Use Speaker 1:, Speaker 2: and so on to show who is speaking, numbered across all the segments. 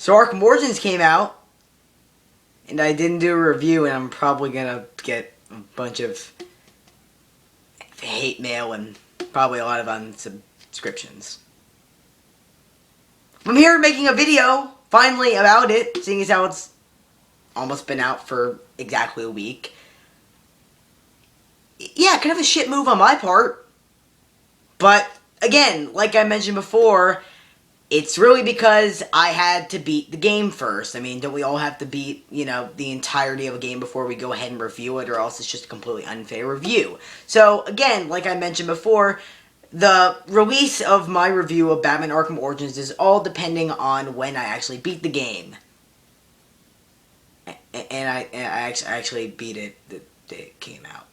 Speaker 1: So Arkham Origins came out, and I didn't do a review, and I'm probably gonna get a bunch of hate mail and probably a lot of unsubscriptions. I'm here making a video, finally, about it, seeing as how it's almost been out for exactly a week. Yeah, kind of a shit move on my part. But, again, like I mentioned before, it's really because I had to beat the game first. I mean, don't we all have to beat, the entirety of a game before we go ahead and review it, or else it's just a completely unfair review. So, again, like I mentioned before, the release of my review of Batman Arkham Origins is all depending on when I actually beat the game. And I actually beat it the day it came out.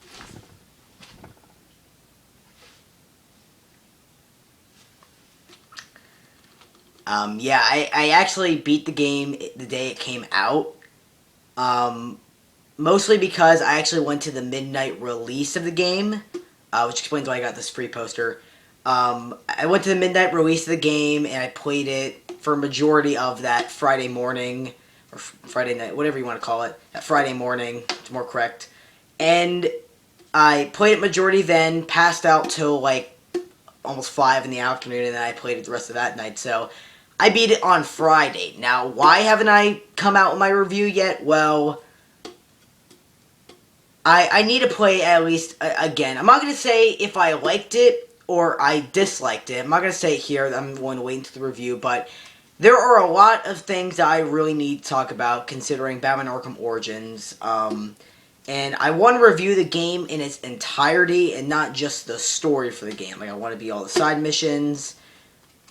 Speaker 1: Yeah, I actually beat the game the day it came out. Mostly because I actually went to the midnight release of the game, which explains why I got this free poster. I went to the midnight release of the game, and I played it for a majority of that Friday morning, or Friday night, whatever you want to call it, that Friday morning, it's more correct. And I played it majority then, passed out till like almost 5 in the afternoon, and then I played it the rest of that night, so I beat it on Friday. Now, why haven't I come out with my review yet? Well, I need to play at least again. I'm not going to say if I liked it or I disliked it. I'm not going to say it here. I'm going to wait until the review, but there are a lot of things that I really need to talk about considering Batman Arkham Origins. And I want to review the game in its entirety and not just the story for the game. Like, I want to beat all the side missions,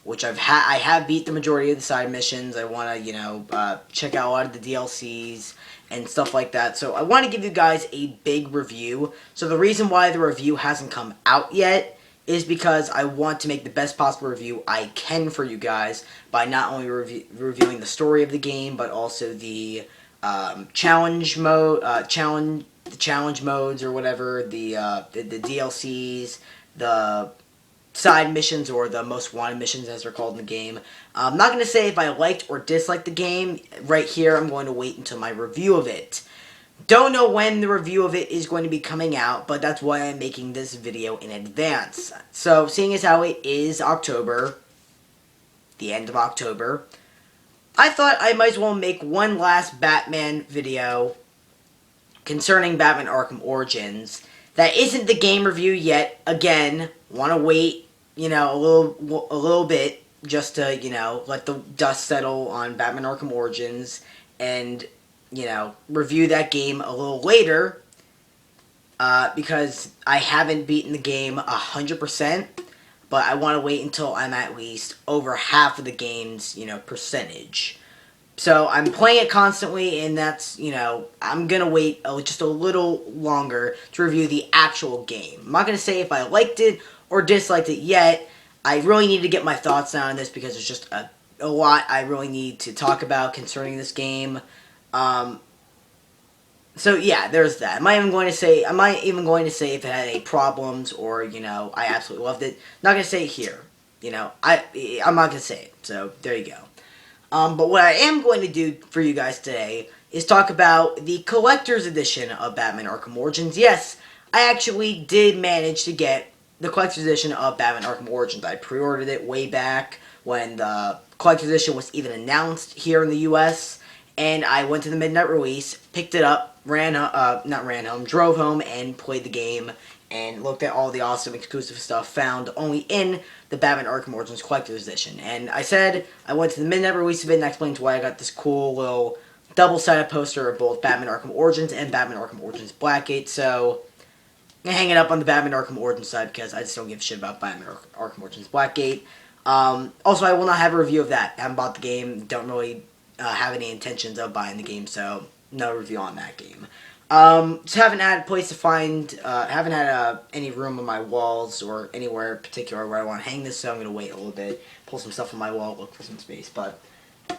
Speaker 1: which I have beat the majority of the side missions. I want to, check out a lot of the DLCs and stuff like that. So I want to give you guys a big review. So the reason why the review hasn't come out yet is because I want to make the best possible review I can for you guys by not only reviewing the story of the game, but also the challenge modes or whatever, the DLCs, the side missions, or the most wanted missions as they're called in the game. I'm not going to say if I liked or disliked the game right here. I'm going to wait until my review of it. Don't know when the review of it is going to be coming out, but that's why I'm making this video in advance. So, seeing as how it is October, the end of October, I thought I might as well make one last Batman video concerning Batman Arkham Origins that isn't the game review yet. Again, want to wait, a little bit just to, let the dust settle on Batman Arkham Origins and, review that game a little later, because I haven't beaten the game 100%, but I want to wait until I'm at least over half of the game's, percentage. So I'm playing it constantly, and that's, I'm going to wait just a little longer to review the actual game. I'm not going to say if I liked it or disliked it yet. I really need to get my thoughts down on this because there's just a lot I really need to talk about concerning this game. So yeah, there's that. I'm not even going to say if it had any problems or, I absolutely loved it. Not going to say it here. I'm not going to say it. So there you go. But what I am going to do for you guys today is talk about the collector's edition of Batman Arkham Origins. Yes, I actually did manage to get the collector's edition of Batman Arkham Origins. I pre-ordered it way back when the collector's edition was even announced here in the US, and I went to the midnight release, picked it up, drove home and played the game, and looked at all the awesome exclusive stuff found only in the Batman Arkham Origins Collector's Edition. And I said I went to the midnight release of it, and I explained why I got this cool little double-sided poster of both Batman Arkham Origins and Batman Arkham Origins Blackgate. So I'm going to hang it up on the Batman Arkham Origins side because I just don't give a shit about Batman Arkham Origins Blackgate. Also, I will not have a review of that. I haven't bought the game, don't really have any intentions of buying the game, so no review on that game. Just haven't had a place to find, haven't had any room on my walls or anywhere in particular where I want to hang this, so I'm going to wait a little bit, pull some stuff on my wall, look for some space, but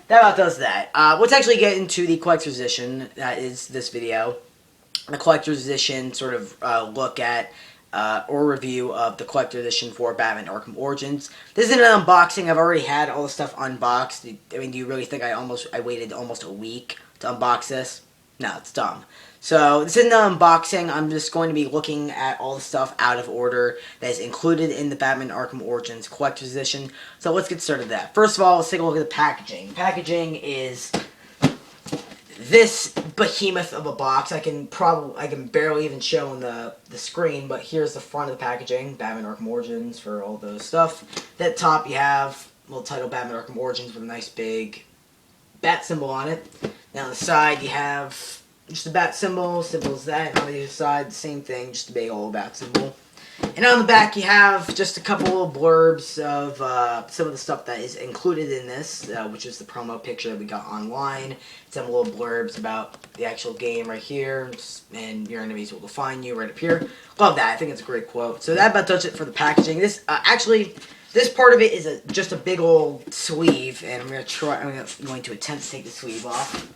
Speaker 1: that about does that. Let's actually get into the collector's edition, that is this video. The collector's edition sort of look at or review of the collector edition for Batman Arkham Origins. This isn't an unboxing. I've already had all the stuff unboxed. I mean, do you really think I waited almost a week to unbox this? No, it's dumb. So this isn't an unboxing. I'm just going to be looking at all the stuff out of order that is included in the Batman Arkham Origins Collector's Edition. So let's get started with that. First of all, let's take a look at the packaging. The packaging is this behemoth of a box. I can barely even show on the screen, but here's the front of the packaging. Batman Arkham Origins for all those stuff. At the top you have a little title Batman Arkham Origins with a nice big bat symbol on it. Now on the side you have just a bat symbol, symbols that. On the other side, the same thing, just a big old bat symbol. And on the back, you have just a couple of blurbs of some of the stuff that is included in this, which is the promo picture that we got online. Some little blurbs about the actual game right here, and your enemies will find you right up here. Love that. I think it's a great quote. So that about does it for the packaging. This this part of it is just a big old sleeve, and I'm going to attempt to take the sleeve off.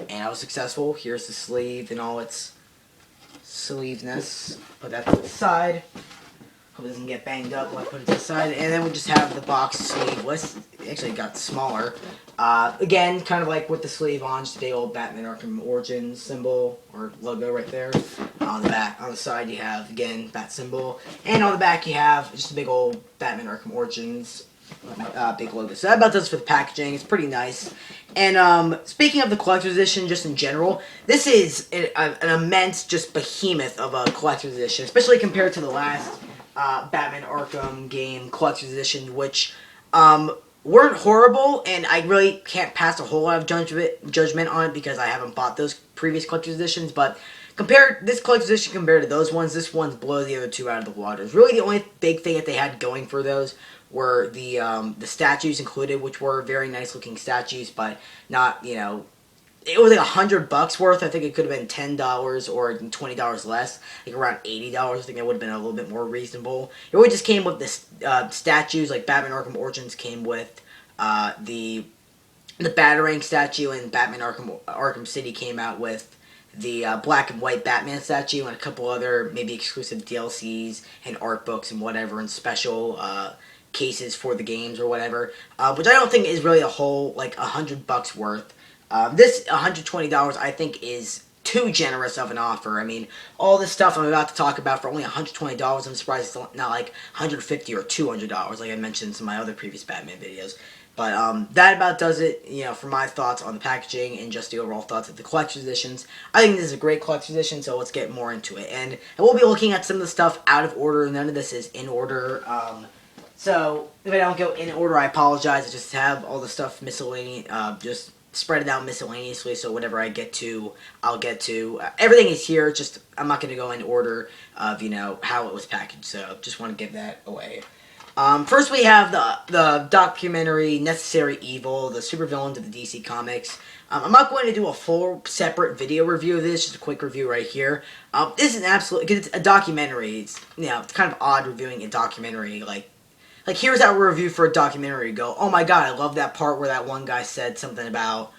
Speaker 1: And I was successful. Here's the sleeve in all its sleeveness. Put that to the side. Hope it doesn't get banged up when I put it to the side. And then we just have the box sleeveless. It actually got smaller. Again, kind of like with the sleeve on, just a big old Batman Arkham Origins symbol or logo right there. On the back, on the side, you have again bat symbol, and on the back you have just a big old Batman Arkham Origins big logo. So that about does for the packaging. It's pretty nice. And speaking of the collector's edition, just in general, this is an immense, just behemoth of a collector's edition, especially compared to the last Batman Arkham game collector's edition, which weren't horrible, and I really can't pass a whole lot of judgment on it because I haven't bought those previous collector's editions, but this collector's edition compared to those ones, this one's blows the other two out of the water. Really, the only big thing that they had going for those were the statues included, which were very nice looking statues, but not, you know, it was like $100 worth. I think it could have been $10 or $20 less, like around $80. I think that would have been a little bit more reasonable. It really just came with the statues, like Batman Arkham Origins came with the Batarang statue, and Batman Arkham City came out with the black and white Batman statue and a couple other maybe exclusive DLCs and art books and whatever, and special cases for the games or whatever, which I don't think is really a whole, like, $100 worth. This $120 I think is too generous of an offer. I mean, all this stuff I'm about to talk about for only $120, I'm surprised it's not like $150 or $200 like I mentioned in some of my other previous Batman videos. But that about does it, you know, for my thoughts on the packaging and just the overall thoughts of the collector's editions. I think this is a great collector's edition, so let's get more into it. And I will be looking at some of the stuff out of order. None of this is in order. So if I don't go in order, I apologize. I just have all the stuff miscellaneous, just spread it out miscellaneously, so whatever I get to, I'll get to. Everything is here, just I'm not going to go in order of, you know, how it was packaged, so just want to give that away. First we have the documentary Necessary Evil, the supervillains of the DC Comics. I'm not going to do a full separate video review of this, just a quick review right here. This is an absolute, because it's a documentary, it's, you know, it's kind of odd reviewing a documentary, like here's our review for a documentary. Go, oh my god, I love that part where that one guy said something about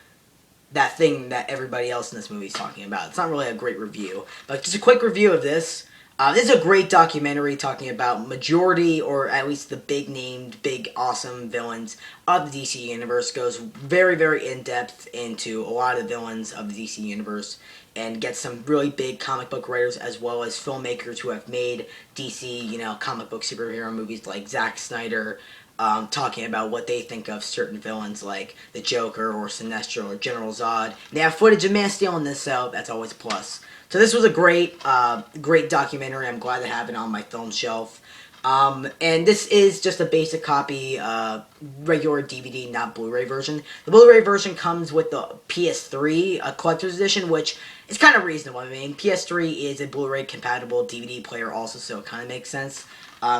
Speaker 1: that thing that everybody else in this movie is talking about. It's not really a great review, but just a quick review of this. This is a great documentary talking about majority, or at least the big named, big awesome villains of the DC Universe. Goes very, very in-depth into a lot of the villains of the DC Universe, and gets some really big comic book writers as well as filmmakers who have made DC, you know, comic book superhero movies like Zack Snyder, talking about what they think of certain villains like the Joker or Sinestro or General Zod. They have footage of Man of Steel in this, so that's always a plus. So this was a great documentary. I'm glad to have it on my film shelf. And this is just a basic copy, regular DVD, not Blu-ray version. The Blu-ray version comes with the PS3 collector's edition, which is kind of reasonable. I mean, PS3 is a Blu-ray compatible DVD player also, so it kind of makes sense.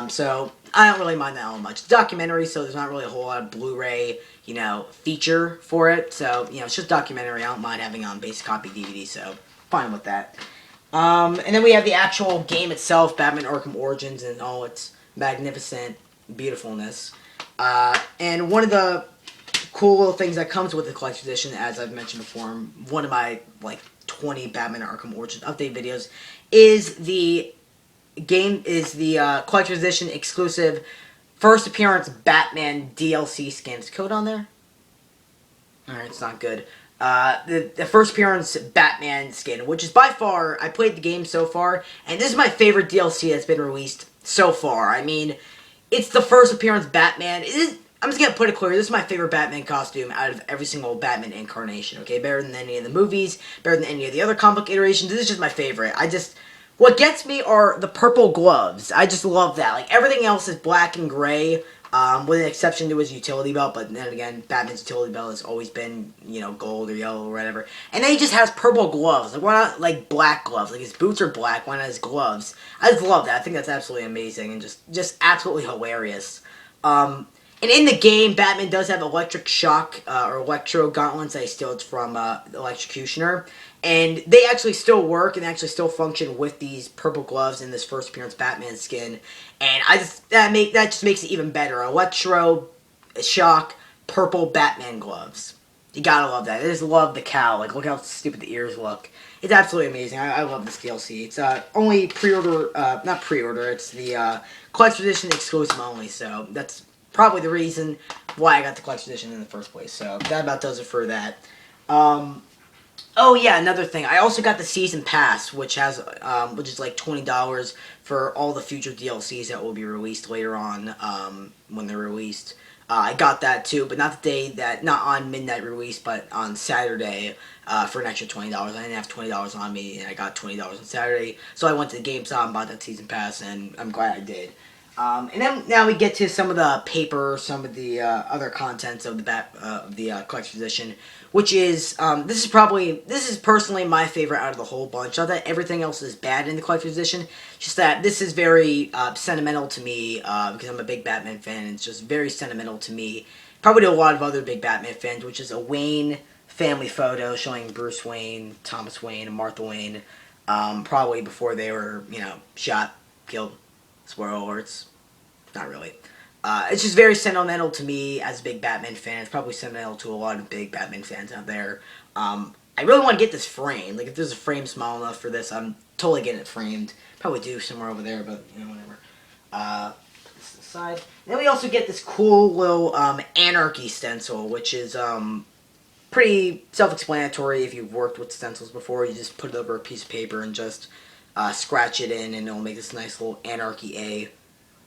Speaker 1: So I don't really mind that all much. It's a documentary, so there's not really a whole lot of Blu-ray, you know, feature for it. So, you know, it's just documentary. I don't mind having on basic copy DVD, so fine with that. And then we have the actual game itself, Batman Arkham Origins, and all its magnificent beautifulness. And one of the cool little things that comes with the collector's edition, as I've mentioned before, one of my, like, 20 Batman Arkham Origins update videos, is the game is the collector's edition exclusive first appearance Batman DLC skins. Code on there? Alright, it's not good. The first appearance Batman skin, which is by far, I played the game so far, and this is my favorite DLC that's been released so far. I mean, it's the first appearance Batman. I'm just gonna put it clear, this is my favorite Batman costume out of every single Batman incarnation, okay? Better than any of the movies, better than any of the other comic book iterations. This is just my favorite. What gets me are the purple gloves. I just love that. Like, everything else is black and gray, with an exception to his utility belt, but then again, Batman's utility belt has always been, gold or yellow or whatever. And then he just has purple gloves. Like, why not, like, black gloves? Like, his boots are black, why not his gloves? I just love that. I think that's absolutely amazing and just absolutely hilarious. And in the game, Batman does have electric shock, or electro gauntlets that he steals from the Electrocutioner. And they actually still work and actually still function with these purple gloves in this first appearance Batman skin. And that just makes it even better. Electro shock purple Batman gloves. You gotta love that. I just love the cowl. Like, look how stupid the ears look. It's absolutely amazing. I love this DLC. It's only pre-order, not pre-order, it's the collector's edition exclusive only. So that's probably the reason why I got the collector's edition in the first place. So that about does it for that. Oh yeah, another thing. I also got the season pass, which is like $20 for all the future DLCs that will be released later on, when they're released. I got that too, but not on midnight release, but on Saturday, for an extra $20. I didn't have $20 on me, and I got $20 on Saturday, so I went to the GameStop and bought that season pass, and I'm glad I did. And then now we get to some of the paper, some of the other contents of the collector's edition, which is this is personally my favorite out of the whole bunch. Not that everything else is bad in the collector's edition, just that this is very sentimental to me because I'm a big Batman fan. And it's just very sentimental to me, probably to a lot of other big Batman fans, which is a Wayne family photo showing Bruce Wayne, Thomas Wayne, and Martha Wayne, probably before they were shot, killed. Spoiler alerts. Not really. It's just very sentimental to me as a big Batman fan. It's probably sentimental to a lot of big Batman fans out there. I really want to get this framed. Like, if there's a frame small enough for this, I'm totally getting it framed. Probably do somewhere over there, but, whatever. Put this aside. And then we also get this cool little Anarchy stencil, which is pretty self-explanatory if you've worked with stencils before. You just put it over a piece of paper and just scratch it in, and it'll make this nice little Anarchy A,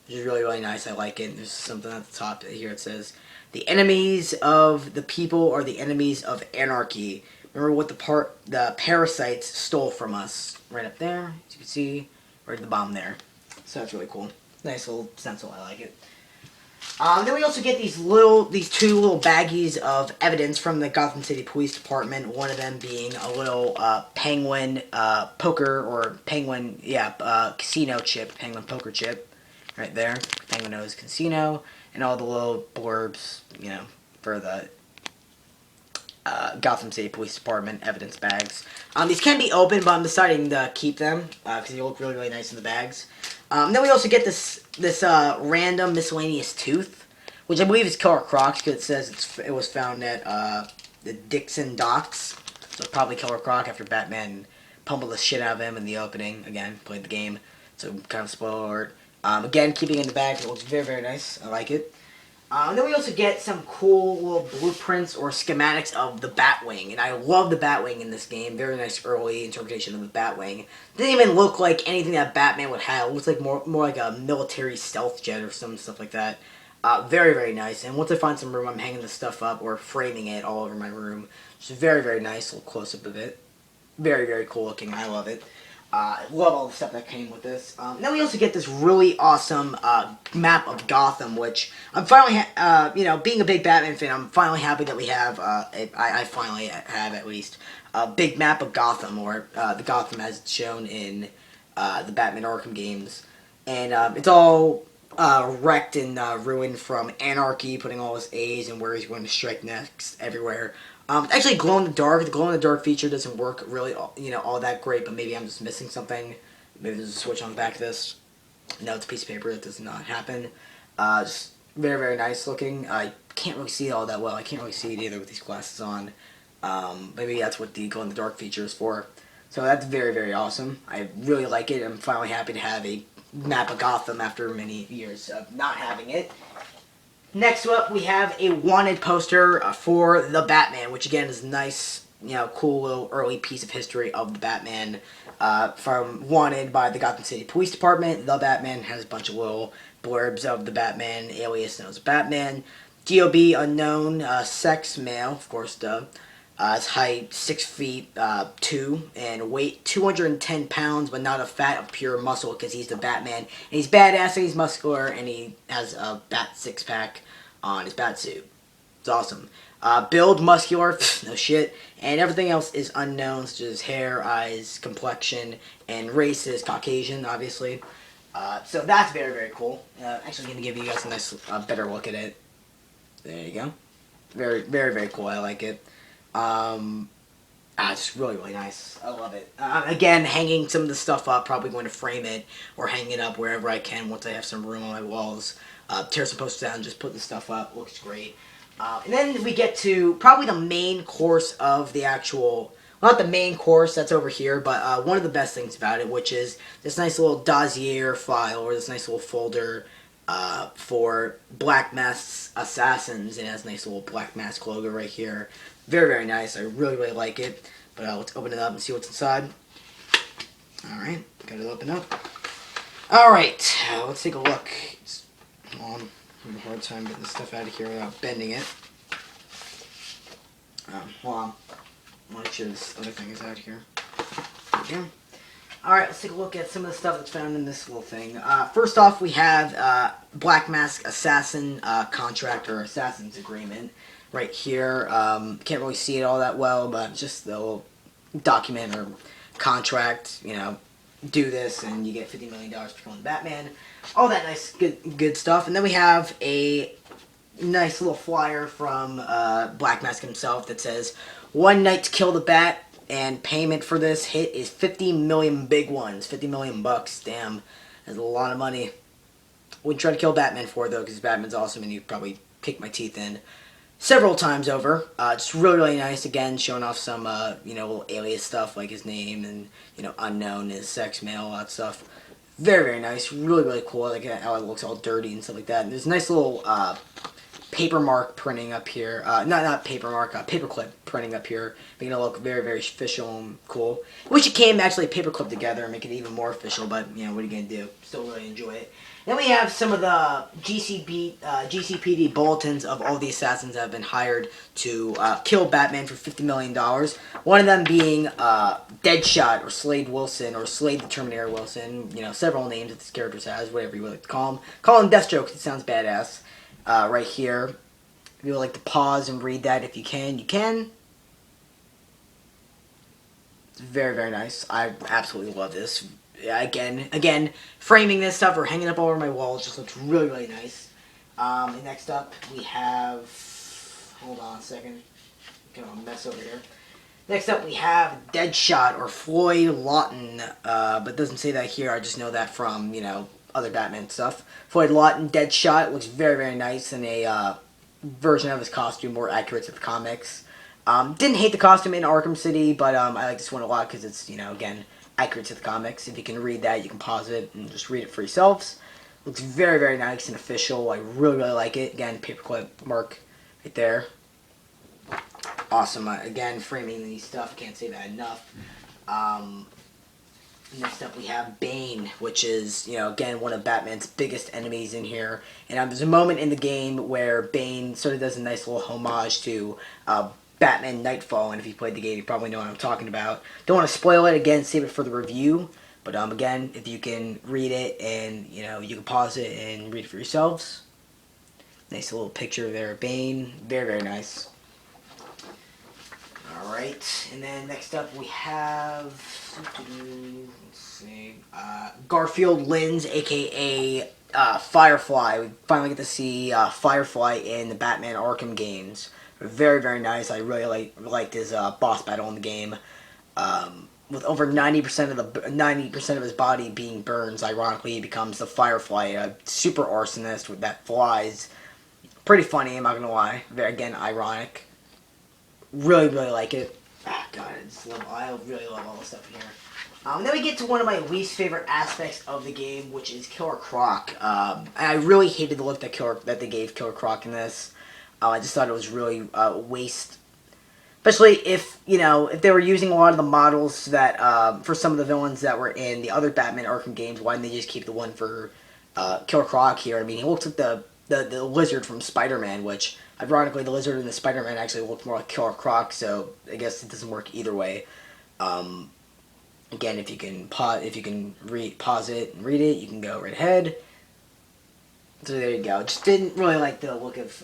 Speaker 1: which is really, really nice. I like it. There's something at the top here. It says, "The enemies of the people are the enemies of anarchy. Remember what the parasites stole from us." Right up there, as you can see, right at the bottom there. So that's really cool. Nice little stencil. I like it. Then we also get these two little baggies of evidence from the Gotham City Police Department. One of them being a little penguin poker, or penguin, casino chip, penguin poker chip. Right there, Penguin knows casino, and all the little blurbs, for the Gotham City Police Department evidence bags. These can be opened, but I'm deciding to keep them because they look really, really nice in the bags. Then we also get this random miscellaneous tooth, which I believe is Killer Croc's because it says it was found at the Dixon Docks. So probably Killer Croc after Batman pummeled the shit out of him in the opening. Again, played the game, so kind of spoiler alert. Again, keeping it in the bag, it looks very, very nice. I like it. Then we also get some cool little blueprints or schematics of the Batwing, and I love the Batwing in this game. Very nice early interpretation of the Batwing. Didn't even look like anything that Batman would have. It looks like more like a military stealth jet or some stuff like that. Very, very nice. And once I find some room, I'm hanging this stuff up or framing it all over my room. Just very, very nice little close-up of it. Very, very cool looking. I love it. Love all the stuff that came with this. Then we also get this really awesome map of Gotham, which I'm finally, being a big Batman fan, I'm finally happy that we have, I finally have at least, a big map of Gotham, or the Gotham as it's shown in the Batman Arkham games. And it's all wrecked and ruined from Anarchy, putting all his A's and where he's going to strike next everywhere. It's actually glow in the dark. The glow in the dark feature doesn't work really, all that great. But maybe I'm just missing something. Maybe there's a switch on the back of this. No, it's a piece of paper. That does not happen. Just very, very nice looking. I can't really see it all that well. I can't really see it either with these glasses on. Maybe that's what the glow in the dark feature is for. So that's very, very awesome. I really like it. I'm finally happy to have a map of Gotham after many years of not having it. Next up, we have a wanted poster for the Batman, which again is a nice, cool little early piece of history of the Batman. From wanted by the Gotham City Police Department, the Batman has a bunch of little blurbs of the Batman, alias known as Batman. GOB unknown, sex male, of course, duh. His height 6 feet 2 and weight 210 pounds, but not of fat, of pure muscle because he's the Batman. And he's badass and he's muscular and he has a bat 6-pack on his bat suit. It's awesome. Build muscular, no shit, and everything else is unknown, such as hair, eyes, complexion, and race is Caucasian, obviously. So that's very, very cool. Actually, going to give you guys a nice, better look at it. There you go. Very, very, very cool. I like it. It's really, really nice. I love it. Again, hanging some of the stuff up, probably going to frame it or hang it up wherever I can once I have some room on my walls. Tear some posters down, just put the stuff up. Looks great. And then we get to probably the main course of the actual, well, not the main course, that's over here, but one of the best things about it, which is this nice little dossier file, or this nice little folder for Black Mask Assassins. It has a nice little Black Mask logo right here. Very, very nice. I really, really like it. But let's open it up and see what's inside. Alright, got it open up. Alright, let's take a look. Hold on, I'm having a hard time getting this stuff out of here without bending it. Hold on. I want to make sure this other thing is out here. There we go. Alright, let's take a look at some of the stuff that's found in this little thing. First off, we have Black Mask Assassin contract or Assassin's Agreement right here. Can't really see it all that well, but just the little document or contract, do this and you get $50 million for killing Batman. All that nice, good stuff. And then we have a nice little flyer from Black Mask himself that says, "One night to kill the Bat, and payment for this hit is 50 million big ones." 50 million bucks. Damn, that's a lot of money. Wouldn't try to kill Batman for it, though, because Batman's awesome and you'd probably kick my teeth in several times over. Just really, really nice. Again, showing off some, little alias stuff like his name and, unknown, his sex, male, all that stuff. Very, very nice. Really, really cool. I like how it looks all dirty and stuff like that. And there's a nice little paper mark printing up here. Not paper mark, paperclip printing up here, making it look very, very official and cool. I wish it came actually paperclip together and make it even more official, but, what are you going to do? Still really enjoy it. Then we have some of the GCPD bulletins of all the assassins that have been hired to kill Batman for $50 million. One of them being Deadshot or Slade Wilson or Slade the Terminator Wilson. Several names that this character has, whatever you would like to call him. Call him Deathstroke because it sounds badass. Right here. If you would like to pause and read that, if you can, you can. It's very, very nice. I absolutely love this. Again, framing this stuff or hanging up all over my walls just looks really, really nice. And next up, we have, hold on a second, kind of a mess over here. Next up, we have Deadshot or Floyd Lawton, but it doesn't say that here. I just know that from, other Batman stuff. Floyd Lawton, Deadshot, looks very, very nice in a version of his costume more accurate to the comics. Didn't hate the costume in Arkham City, but I like this one a lot because it's, again, accurate to the comics. If you can read that, you can pause it and just read it for yourselves. Looks very, very nice and official. I really, really like it. Again, paperclip mark right there. Awesome. Again, framing these stuff. Can't say that enough. Next up, we have Bane, which is, again, one of Batman's biggest enemies in here. And there's a moment in the game where Bane sort of does a nice little homage to Batman Nightfall, and if you played the game, you probably know what I'm talking about. Don't want to spoil it, again, save it for the review, but again, if you can read it, and, you can pause it and read it for yourselves. Nice little picture there of Bane. Very, very nice. Alright, and then next up we have, let's see, Garfield Lynns, a.k.a. Firefly. We finally get to see Firefly in the Batman Arkham games. Very, very nice. I really liked his boss battle in the game. With over 90% of his body being burns, ironically, he becomes the Firefly, a super arsonist that flies. Pretty funny, I'm not gonna lie. Very, again, ironic. Really, really like it. Ah, God, I really love all the stuff in here. Then we get to one of my least favorite aspects of the game, which is Killer Croc. I really hated the look that they gave Killer Croc in this. I just thought it was really waste. Especially if, if they were using a lot of the models that, for some of the villains that were in the other Batman Arkham games, why didn't they just keep the one for Killer Croc here? I mean, he looks like the lizard from Spider-Man, which, ironically, the lizard in the Spider-Man actually looked more like Killer Croc, so I guess it doesn't work either way. Again, if you can pause it and read it, you can go right ahead. So there you go. Just didn't really like the look of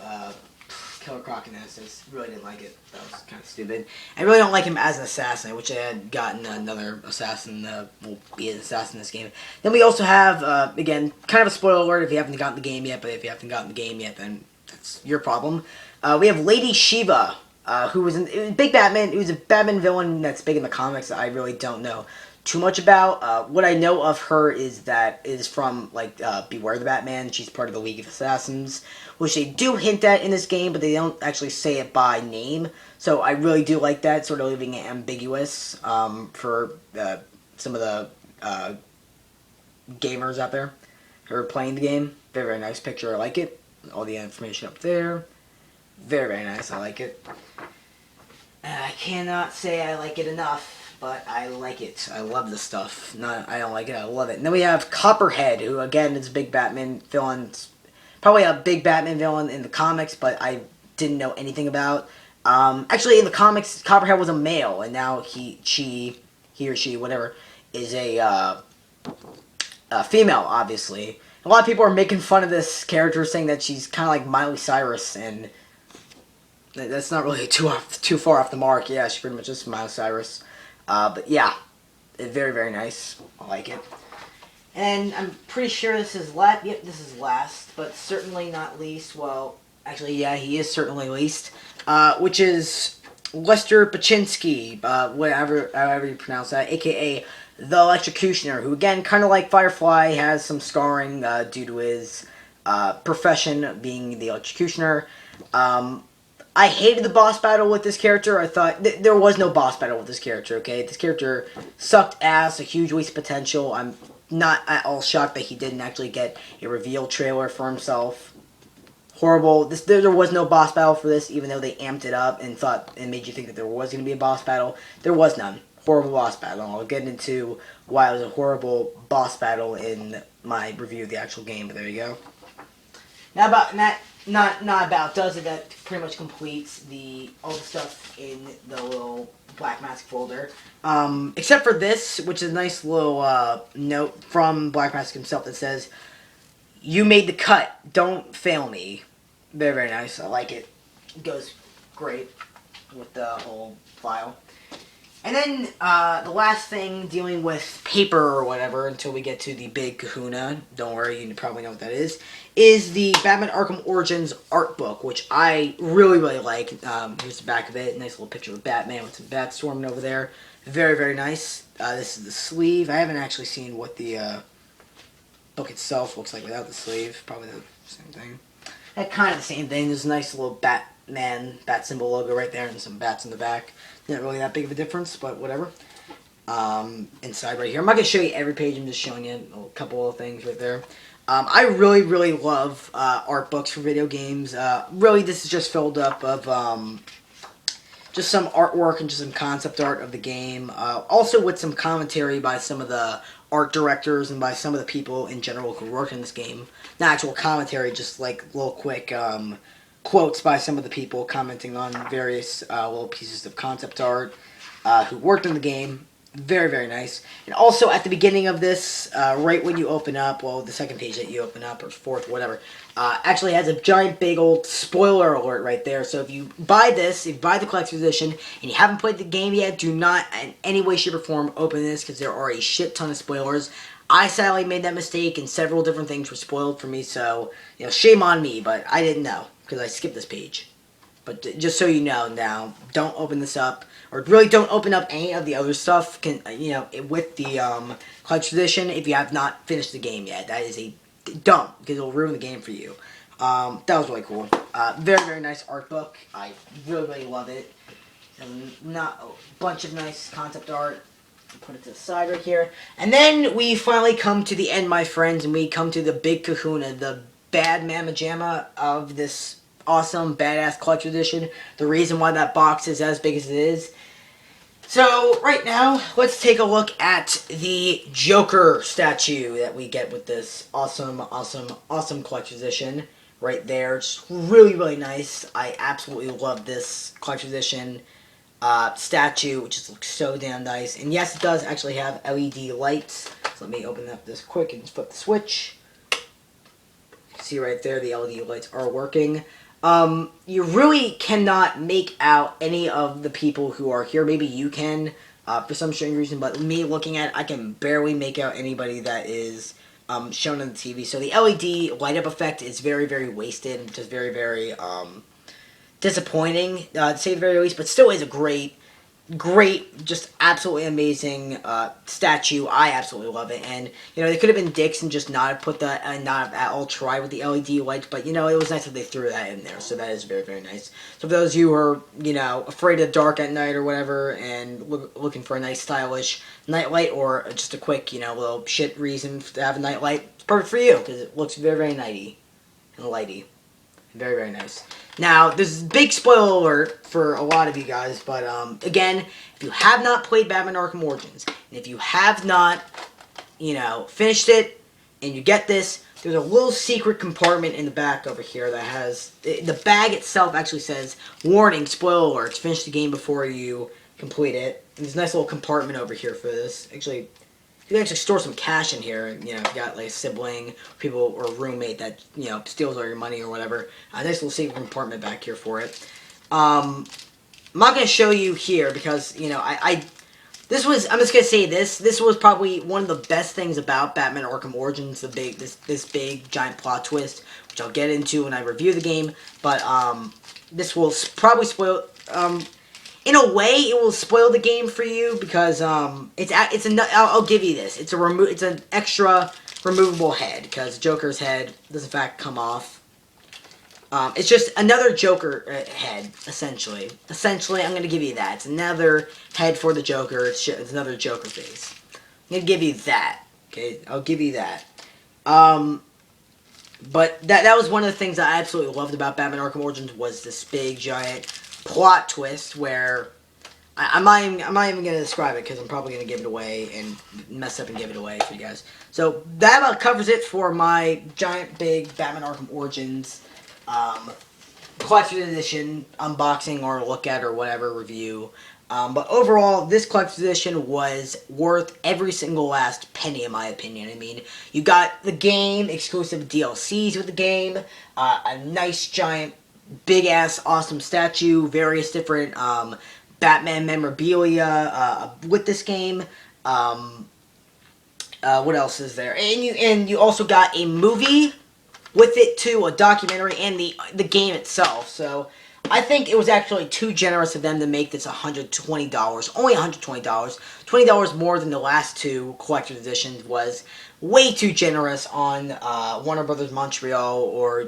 Speaker 1: Killer Croc in this. Just really didn't like it. That was kind of stupid. I really don't like him as an assassin. I wish I had gotten another assassin. Will be an assassin in this game. Then we also have, again, kind of a spoiler alert if you haven't gotten the game yet. But if you haven't gotten the game yet, then that's your problem. We have Lady Shiva. Who was in Big Batman. He was a Batman villain that's big in the comics that I really don't know too much about. What I know of her is from, Beware the Batman. She's part of the League of Assassins, which they do hint at in this game, but they don't actually say it by name. So I really do like that, sort of leaving it ambiguous for some of the gamers out there who are playing the game. Very, very nice picture. I like it. All the information up there. Very, very nice. I like it. I cannot say I like it enough, but I like it. I love the stuff. No, I don't like it. I love it. And then we have Copperhead, who, again, is a big Batman villain. Probably a big Batman villain in the comics, but I didn't know anything about. Actually, in the comics, Copperhead was a male, and now he or she, whatever, is a female, obviously. A lot of people are making fun of this character, saying that she's kind of like Miley Cyrus, and that's not really too far off the mark. Yeah, she pretty much is Miley Cyrus. But yeah, very, very nice. I like it. And I'm pretty sure this is last. Yep, this is last, but certainly not least. Well, actually, yeah, he is certainly least. Which is Lester Paczynski, however you pronounce that, a.k.a. the Electrocutioner, who, again, kind of like Firefly, has some scarring due to his profession being the Electrocutioner. I hated the boss battle with this character. I thought there was no boss battle with this character, okay? This character sucked ass, a huge waste of potential. I'm not at all shocked that he didn't actually get a reveal trailer for himself. Horrible. There was no boss battle for this, even though they amped it up and made you think that there was going to be a boss battle. There was none. Horrible boss battle. I'll get into why it was a horrible boss battle in my review of the actual game, but there you go. Now about that. Not about does it. That pretty much completes all the stuff in the little Black Mask folder. Except for this, which is a nice little note from Black Mask himself that says, "You made the cut. Don't fail me." Very, very nice. I like it. It goes great with the whole file. And then the last thing, dealing with paper or whatever, until we get to the big kahuna, don't worry, you probably know what that is the Batman Arkham Origins art book, which I really, really like. Here's the back of it. Nice little picture of Batman with some bats swarming over there. Very, very nice. This is the sleeve. I haven't actually seen what the book itself looks like without the sleeve. Probably the same thing. Kind of the same thing. There's a nice little bat symbol logo right there and some bats in the back. Not really that big of a difference, but whatever. Inside right here. I'm not going to show you every page. I'm just showing you a couple of things right there. I really, really love art books for video games. Really, this is just filled up of just some artwork and just some concept art of the game. Also with some commentary by some of the art directors and by some of the people in general who worked in this game. Not actual commentary, just like little quick quotes by some of the people commenting on various little pieces of concept art who worked in the game. Very, very nice. And also at the beginning of this, right when you open up, well, the second page that you open up, or fourth, whatever, actually has a giant big old spoiler alert right there. So if you buy this, if you buy the collector's edition, and you haven't played the game yet, do not in any way, shape, or form open this, because there are a shit ton of spoilers. I sadly made that mistake, and several different things were spoiled for me, so, shame on me, but I didn't know, because I skipped this page. But just so you know now, don't open this up, or really don't open up any of the other stuff, with the collector's edition if you have not finished the game yet. That is dumb, because it'll ruin the game for you. That was really cool. Very, very nice art book. I really, really love it. And not a bunch of nice concept art. Put it to the side right here. And then we finally come to the end, my friends, and we come to the big kahuna, the bad mamma jamma of this awesome, badass collector's edition. The reason why that box is as big as it is. So, right now, let's take a look at the Joker statue that we get with this awesome, awesome, awesome collector's edition. Right there. It's really, really nice. I absolutely love this collector's edition statue, which just looks so damn nice. And yes, it does actually have LED lights. So let me open up this quick and flip the switch. See right there, the LED lights are working. You really cannot make out any of the people who are here. Maybe you can, for some strange reason, but me looking at it, I can barely make out anybody that is shown on the TV. So the LED light-up effect is very, very wasted and just very, very disappointing, to say the very least, but still is a great, just absolutely amazing statue. I absolutely love it, and you know they could have been dicks and just not put that and not at all try with the LED lights, but you know it was nice that they threw that in there, so that is very, very nice. So for those of you who are afraid of dark at night or whatever, and looking for a nice stylish night light or just a quick little shit reason to have a night light, it's perfect for you because it looks very, very nighty and lighty. Very, very nice. Now, this is a big spoiler alert for a lot of you guys, but again, if you have not played Batman Arkham Origins, and if you have not, finished it, and you get this, there's a little secret compartment in the back over here that has, the bag itself actually says, warning, spoiler alerts, finish the game before you complete it. And there's a nice little compartment over here for this. Actually, you can actually store some cash in here, if you got like a sibling, people, or a roommate that, steals all your money or whatever. A nice little secret compartment back here for it. I'm not going to show you here because, I'm just going to say this was probably one of the best things about Batman Arkham Origins, this big giant plot twist, which I'll get into when I review the game, but, this will probably spoil, in a way, it will spoil the game for you because I'll give you this. It's an extra removable head because Joker's head does in fact come off. It's just another Joker head, essentially. Essentially, I'm going to give you that. It's another head for the Joker. It's another Joker face. I'm going to give you that. Okay, I'll give you that. But that was one of the things I absolutely loved about Batman Arkham Origins was this big giant plot twist where I'm not even going to describe it because I'm probably going to give it away and mess up and give it away for you guys. So that about covers it for my giant big Batman Arkham Origins collector's edition unboxing or look at or whatever review. But overall, this collector's edition was worth every single last penny, in my opinion. I mean, you got the game, exclusive DLCs with the game, a nice giant big-ass awesome statue, various different Batman memorabilia with this game. What else is there? And you also got a movie with it too, a documentary, and the game itself. So I think it was actually too generous of them to make this $120. Only $120. $20 more than the last two collector's editions was way too generous on Warner Brothers Montreal or,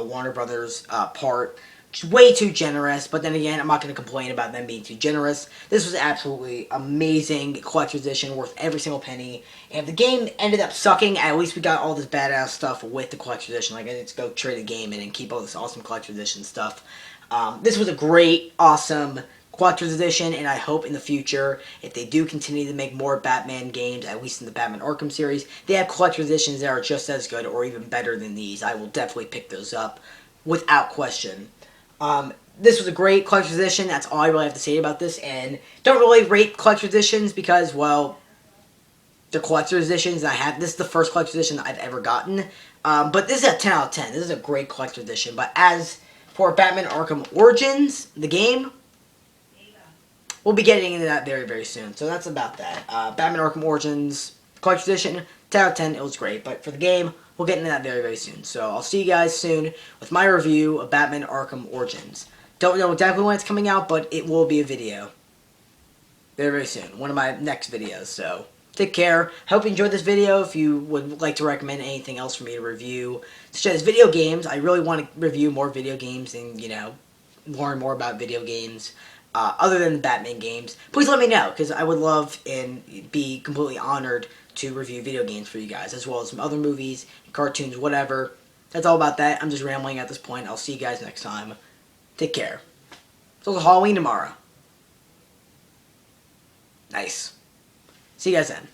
Speaker 1: Warner Brothers part. Just way too generous, but then again, I'm not going to complain about them being too generous. This was absolutely amazing collector's edition, worth every single penny. And if the game ended up sucking, at least we got all this badass stuff with the collector's edition. Like, I need to go trade the game in and keep all this awesome collector's edition stuff. This was a great, awesome collector's edition, and I hope in the future, if they do continue to make more Batman games, at least in the Batman Arkham series, they have collector's editions that are just as good or even better than these. I will definitely pick those up without question. This was a great collector's edition. That's all I really have to say about this, and don't really rate collector's editions because, well, they're collector's editions. This is the first collector's edition that I've ever gotten, but this is a 10 out of 10. This is a great collector's edition, but as for Batman Arkham Origins, the game, we'll be getting into that very, very soon. So that's about that. Batman Arkham Origins Collector's Edition, 10 out of 10, it was great. But for the game, we'll get into that very, very soon. So I'll see you guys soon with my review of Batman Arkham Origins. Don't know exactly when it's coming out, but it will be a video. Very, very soon. One of my next videos, so take care. I hope you enjoyed this video. If you would like to recommend anything else for me to review, such as video games, I really want to review more video games and, learn more about video games. other than the Batman games, please let me know, because I would love and be completely honored to review video games for you guys, as well as some other movies, cartoons, whatever. That's all about that. I'm just rambling at this point. I'll see you guys next time. Take care. So it's Halloween tomorrow. Nice. See you guys then.